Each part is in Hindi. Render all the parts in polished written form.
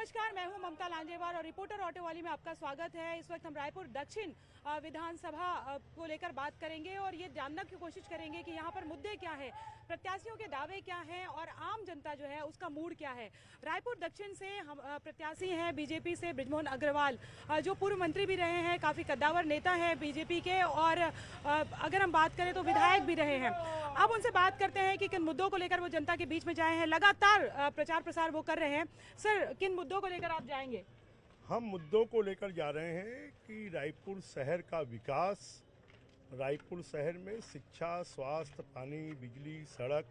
नमस्कार, मैं हूं ममता लांजेवार और रिपोर्टर ऑटो वाली में आपका स्वागत है। इस वक्त हम रायपुर दक्षिण विधानसभा को लेकर बात करेंगे और ये जानने की कोशिश करेंगे कि यहाँ पर मुद्दे क्या है, प्रत्याशियों के दावे क्या हैं और आम जनता जो है उसका मूड क्या है। रायपुर दक्षिण से हम प्रत्याशी हैं बीजेपी से बृजमोहन अग्रवाल, जो पूर्व मंत्री भी रहे हैं, काफ़ी कद्दावर नेता हैं बीजेपी के, और अगर हम बात करें तो विधायक भी रहे हैं। अब उनसे बात करते हैं कि किन मुद्दों को लेकर वो जनता के बीच में जाए हैं। लगातार प्रचार प्रसार वो कर रहे हैं। सर, किन मुद्दों को लेकर आप जाएंगे? हम मुद्दों को लेकर जा रहे हैं कि रायपुर शहर का विकास, रायपुर शहर में शिक्षा, स्वास्थ्य, पानी, बिजली, सड़क,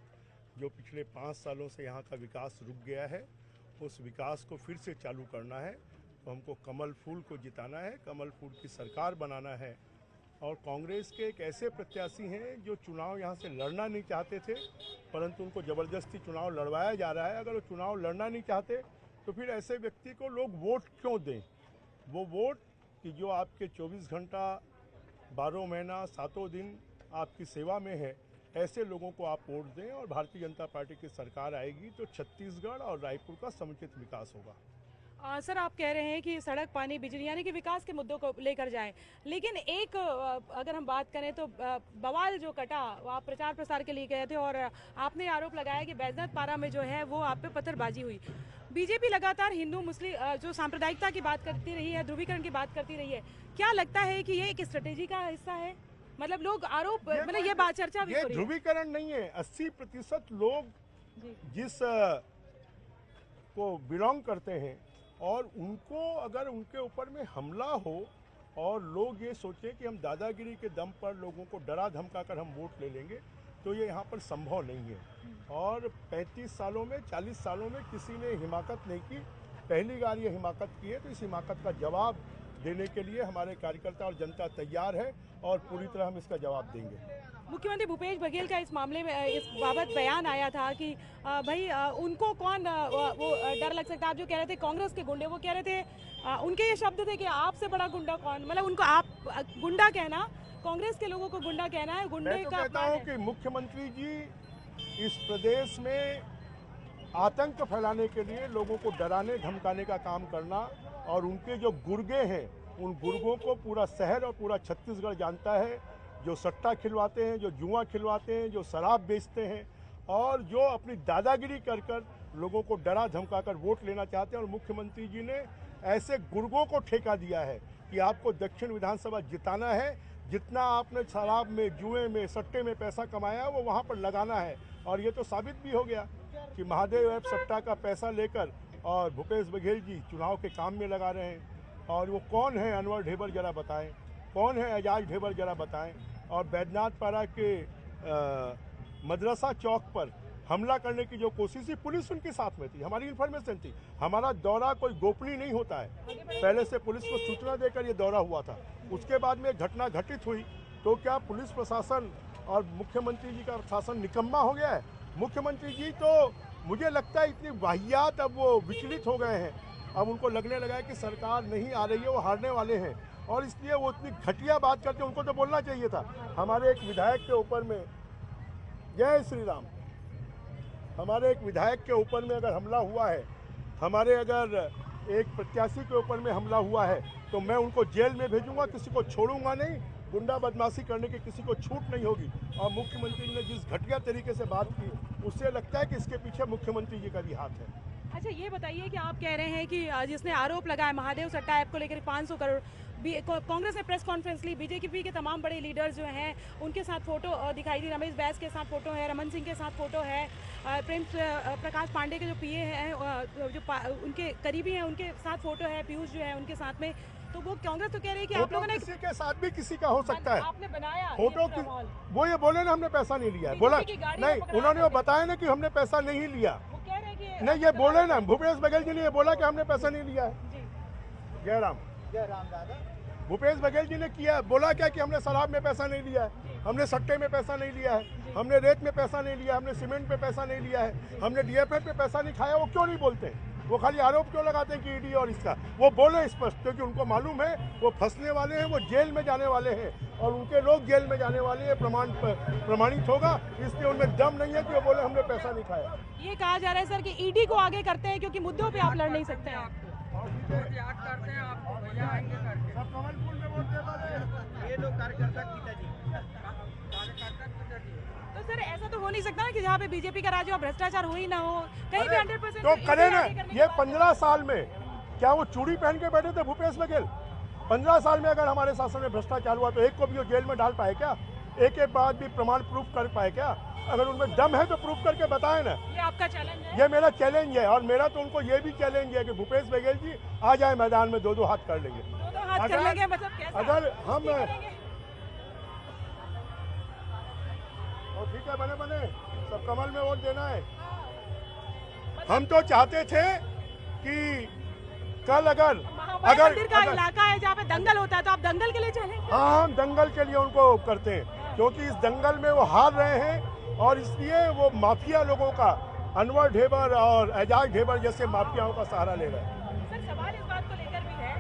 जो पिछले 5 सालों से यहाँ का विकास रुक गया है, उस विकास को फिर से चालू करना है। तो हमको कमल फूल को जिताना है, कमल फूल की सरकार बनाना है। और कांग्रेस के एक ऐसे प्रत्याशी हैं जो चुनाव यहाँ से लड़ना नहीं चाहते थे, परंतु उनको ज़बरदस्ती चुनाव लड़वाया जा रहा है। अगर वो चुनाव लड़ना नहीं चाहते तो फिर ऐसे व्यक्ति को लोग वोट क्यों दें? वो वोट कि जो आपके 24 घंटा 12 महीना 7 दिन आपकी सेवा में है, ऐसे लोगों को आप वोट दें और भारतीय जनता पार्टी की सरकार आएगी तो छत्तीसगढ़ और रायपुर का समुचित विकास होगा। सर, आप कह रहे हैं कि सड़क, पानी, बिजली यानी कि विकास के मुद्दों को लेकर जाएं, लेकिन एक अगर हम बात करें तो बवाल जो कटा, आप प्रचार प्रसार के लिए गए थे और आपने आरोप लगाया कि बैजनाथ पारा में जो है वो आप पे पत्थरबाजी हुई। बीजेपी लगातार हिंदू मुस्लिम जो सांप्रदायिकता की बात करती रही है, ध्रुवीकरण की बात करती रही है। क्या लगता है कि ये एक स्ट्रेटेजी का हिस्सा है? मतलब लोग आरोप, मतलब ये बात चर्चा भी हो रही है। ध्रुवीकरण नहीं है। 80% लोग जिस को बिलोंग करते हैं और उनको अगर उनके ऊपर में हमला हो और लोग ये सोचें कि हम दादागिरी के दम पर लोगों को डरा धमका कर हम वोट ले लेंगे, तो ये यहाँ पर संभव नहीं है। और 35 सालों में 40 सालों में किसी ने हिमाकत नहीं की, पहली बार ये हिमाकत की है। तो इस हिमाकत का जवाब देने के लिए हमारे कार्यकर्ता और जनता तैयार है और पूरी तरह हम इसका जवाब देंगे। मुख्यमंत्री भूपेश बघेल का इस मामले में इस बाबत बयान आया था कि भाई उनको कौन वो डर लग सकता है। आप जो कह रहे थे कांग्रेस के गुंडे, वो कह रहे थे, उनके ये शब्द थे कि आपसे बड़ा गुंडा कौन, मतलब उनको आप गुंडा कहना, कांग्रेस के लोगों को गुंडा कहना है, गुंडे मैं तो कहता हूं कि मुख्यमंत्री जी इस प्रदेश में आतंक फैलाने के लिए लोगों को डराने धमकाने का काम करना, और उनके जो गुर्गे हैं उन गुर्गों को पूरा शहर और पूरा छत्तीसगढ़ जानता है, जो सट्टा खिलवाते हैं, जो जुआ खिलवाते हैं, जो शराब बेचते हैं और जो अपनी दादागिरी कर कर लोगों को डरा धमका कर वोट लेना चाहते हैं। और मुख्यमंत्री जी ने ऐसे गुर्गों को ठेका दिया है कि आपको दक्षिण विधानसभा जिताना है, जितना आपने शराब में, जुए में, सट्टे में पैसा कमाया वो वहाँ पर लगाना है। और ये तो साबित भी हो गया कि महादेव ऐप सट्टा का पैसा लेकर और भूपेश बघेल जी चुनाव के काम में लगा रहे हैं। और वो कौन है अनवर ढेबर, जरा बताएं, कौन है एजाज ढेबर, जरा बताएं। और बैजनाथ पारा के मदरसा चौक पर हमला करने की जो कोशिश थी, पुलिस उनके साथ में थी, हमारी इन्फॉर्मेशन थी। हमारा दौरा कोई गोपनीय नहीं होता है, पहले से पुलिस को सूचना देकर ये दौरा हुआ था। उसके बाद में घटना घटित हुई तो क्या पुलिस प्रशासन और मुख्यमंत्री जी का शासन निकम्मा हो गया है? मुख्यमंत्री जी तो मुझे लगता है इतनी वाहियात अब वो विचलित हो गए हैं, अब उनको लगने लगा है कि सरकार नहीं आ रही है, वो हारने वाले हैं, और इसलिए वो इतनी घटिया बात करते हैं। उनको तो बोलना चाहिए था। हमारे एक विधायक के ऊपर में, जय श्री राम, हमारे एक विधायक के ऊपर में अगर हमला हुआ है, हमारे अगर एक प्रत्याशी के ऊपर में हमला हुआ है, तो मैं उनको जेल में भेजूंगा, किसी को छोड़ूंगा नहीं। गुंडा बदमाशी करने की किसी को छूट नहीं होगी। और मुख्यमंत्री ने जिस घटिया तरीके से बात की, उससे लगता है कि इसके पीछे मुख्यमंत्री जी का भी हाथ है। अच्छा, ये बताइए कि आप कह रहे हैं कि जिसने आरोप लगाया महादेव सट्टा ऐप को लेकर 500 करोड़, कांग्रेस ने प्रेस कॉन्फ्रेंस ली, बीजेपी के तमाम बड़े लीडर्स जो हैं उनके साथ फोटो दिखाई दी, रमेश बैस के साथ फोटो है, रमन सिंह के साथ फोटो है, प्रकाश पांडे के जो पीए हैं, जो उनके करीबी हैं, उनके साथ फोटो है, पीयूष जो है उनके साथ में। तो वो कांग्रेस तो कह रही है कि आप लोगों ने किसी के साथ भी किसी का हो सकता है, आपने बनाया फोटो की, वो ये बोले ना हमने पैसा नहीं लिया है, बोला नहीं, उन्होंने वो बताया ना कि हमने पैसा नहीं लिया, नहीं ये बोले ना, भूपेश बघेल जी ने ये बोला कि हमने पैसा नहीं लिया है। जय राम दादा। भूपेश बघेल जी ने किया, बोला क्या कि हमने शराब में पैसा नहीं लिया है, हमने सट्टे में पैसा नहीं लिया है, हमने रेत में पैसा नहीं लिया, हमने सीमेंट पे पैसा नहीं लिया है, हमने डीएफएफ पे पैसा नहीं खाया। वो क्यों नहीं बोलते? वो खाली आरोप क्यों लगाते हैं कि ईडी और इसका? वो बोले स्पष्ट, क्योंकि उनको मालूम है वो फंसने वाले हैं, वो जेल में जाने वाले हैं और उनके लोग जेल में जाने वाले हैं, प्रमाणित होगा। इसलिए उनमें दम नहीं है कि वो बोले हमने पैसा नहीं खाया। ये कहा जा रहा है सर कि ईडी को आगे करते हैं क्योंकि मुद्दों पे आप लड़ नहीं सकते हैं। याद करते हैं आपको, भैया आएंगे करके। सब कमलपुर में वोट दे वाले ये लोग कार्यकर्ता पिताजी, कार्यकर्ता पिताजी। तो सर ऐसा तो हो नहीं सकता ना कि जहाँ पे बीजेपी का राज हो भ्रष्टाचार हो ही ना हो, कहीं भी 100% तो करे ना। ये 15 साल में क्या वो चूड़ी पहन के बैठे थे भूपेश बघेल? 15 साल में अगर हमारे शासन में भ्रष्टाचार हुआ तो एक को भी वो जेल में डाल पाए क्या? एक के बाद भी प्रमाण प्रूफ कर पाए क्या? अगर उनमें दम है तो प्रूफ करके बताएं ना। ये आपका चैलेंज है। ये मेरा चैलेंज है और मेरा तो उनको ये भी चैलेंज है कि भूपेश बघेल जी आ जाए मैदान में, दो हाथ कर लेंगे। दो हाथ कर लेंगे मतलब कैसा? अगर हम करेंगे? और ठीक है, बने बने सब कमल में वोट देना है। हम तो चाहते थे कि कल अगर मंदिर का इलाका है जहाँ पे दंगल होता है तो आप दंगल के लिए चलेंगे? हाँ, हम दंगल के लिए उनको करते हैं क्योंकि इस दंगल में वो हार रहे हैं और इसलिए वो माफिया लोगों का, अनवर ढेबर और एजाज ढेबर जैसे माफियाओं का सहारा ले रहे हैं। सर सवाल इस बात को लेकर भी है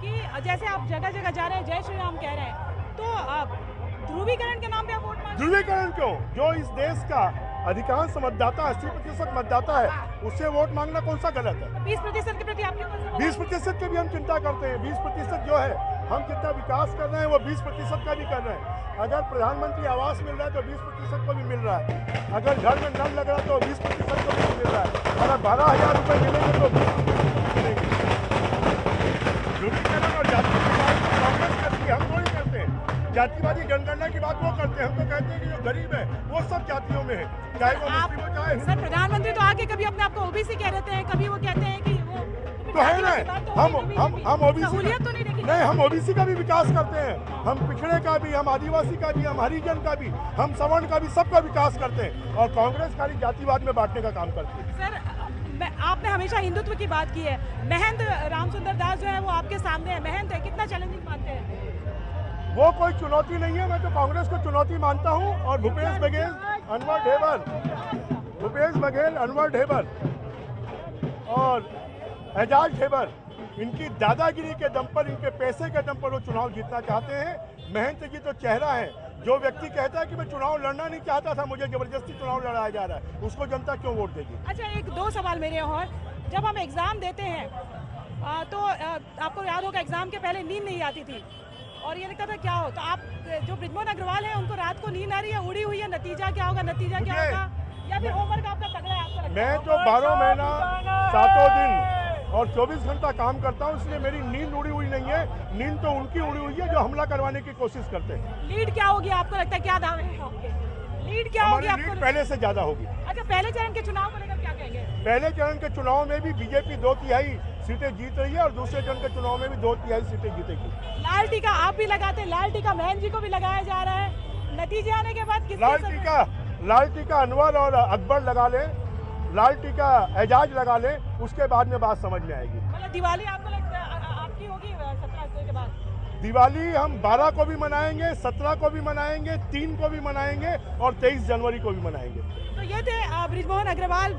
कि जैसे आप जगह जगह जा रहे हैं जय श्री राम कह रहे हैं, तो आप ध्रुवीकरण के नाम पे आप वोट मांग? ध्रुवीकरण क्यों? जो इस देश का अधिकांश मतदाता 80% मतदाता है उससे वोट मांगना कौन सा गलत है? 20% के प्रति आपके पास 20% की भी हम चिंता करते हैं। 20% जो है हम कितना विकास कर रहे हैं वो 20% का भी कर रहे हैं। अगर प्रधानमंत्री आवास मिल रहा है तो 20% को भी मिल रहा है। अगर घर में नल लग रहा है तो 20% को भी मिल रहा है। अगर 12,000 रुपये मिलेंगे तो 20% मिलेंगे। ध्रुवीकरण और जाति की बात कांग्रेस करती है, हम थोड़ी करते हैं। जातिवादी जनगणना की बात वो करते हैं। हम तो कहते हैं कि जो गरीब है वो सब जातियों में है, चाहे वो मुस्लिम हो चाहे सर प्रधानमंत्री तो आके कभी अपने आप को ओबीसी कह देते हैं, कभी वो कहते हैं कि वो तो है ना। हम ओबीसी सहूलियत तो नहीं देखी। नहीं, हम ओबीसी का भी विकास करते हैं। हम पिछड़े का भी, हम आदिवासी का भी, हम हरिजन का भी, हम सवर्ण का भी, सबका विकास करते हैं। और कांग्रेस खाली जातिवाद में बांटने का काम करती है। सर आपने हमेशा हिंदुत्व की बात की है। महंत रामसुंदर दास जो है वो आपके सामने है, महंत है, कितना चैलेंजिंग मानते हैं? वो कोई चुनौती नहीं है। मैं तो कांग्रेस को चुनौती मानता हूँ। और भूपेश बघेल, अनवर ढेबर, भूपेश बघेल, अनवर ढेबर और एजाज ढेबर, इनकी दादागिरी के दम पर, इनके पैसे के दम पर वो चुनाव जीतना चाहते हैं। महंत जी तो चेहरा है। जो व्यक्ति कहता है कि मैं चुनाव लड़ना नहीं चाहता था, मुझे जबरदस्ती चुनाव लड़ाया जा रहा है, उसको जनता क्यों वोट देगी? अच्छा, एक दो सवाल मेरे और। जब हम एग्जाम देते हैं तो आपको याद होगा एग्जाम के पहले नींद नहीं आती थी और ये लगता था क्या हो। तो आप जो बृजमोहन अग्रवाल है उनको रात को नींद आ रही है, उड़ी हुई है, नतीजा क्या होगा, नतीजा क्या होगा? या फिर होमवर्क आपका तगड़ा है आपको लगता है? मैं तो 12 महीना 7 दिन और 24 घंटा काम करता हूँ, इसलिए मेरी नींद उड़ी हुई नहीं है। नींद तो उनकी उड़ी हुई है जो हमला करवाने की कोशिश करते हैं। लीड क्या होगी आपको लगता है? क्या दावे हैं आपके? लीड क्या होगी हमारी आपको? लीड पहले से ज्यादा होगी। अच्छा, पहले चरण के चुनाव को लेकर क्या कहेंगे? पहले चरण के चुनाव में भी बीजेपी 2/3 सीटें जीत रही है और दूसरे चरण के चुनाव में भी 2/3 सीटें जीतेगी। लाल टीका आप भी लगाते हैं, लाल टीका महंत जी को भी लगाया जा रहा है। नतीजे आने के बाद लाल टीका अनवर और अकबर लगा ले, लाल टीका एजाज लगा ले, उसके बाद में बात समझ में आएगी। मतलब दिवाली आपको लगता है आपकी होगी 17 अक्टूबर के बाद? दिवाली हम 12 को भी मनाएंगे, 17 को भी मनाएंगे, 3 को भी मनाएंगे और 23 जनवरी को भी मनाएंगे। तो ये थे बृजमोहन अग्रवाल।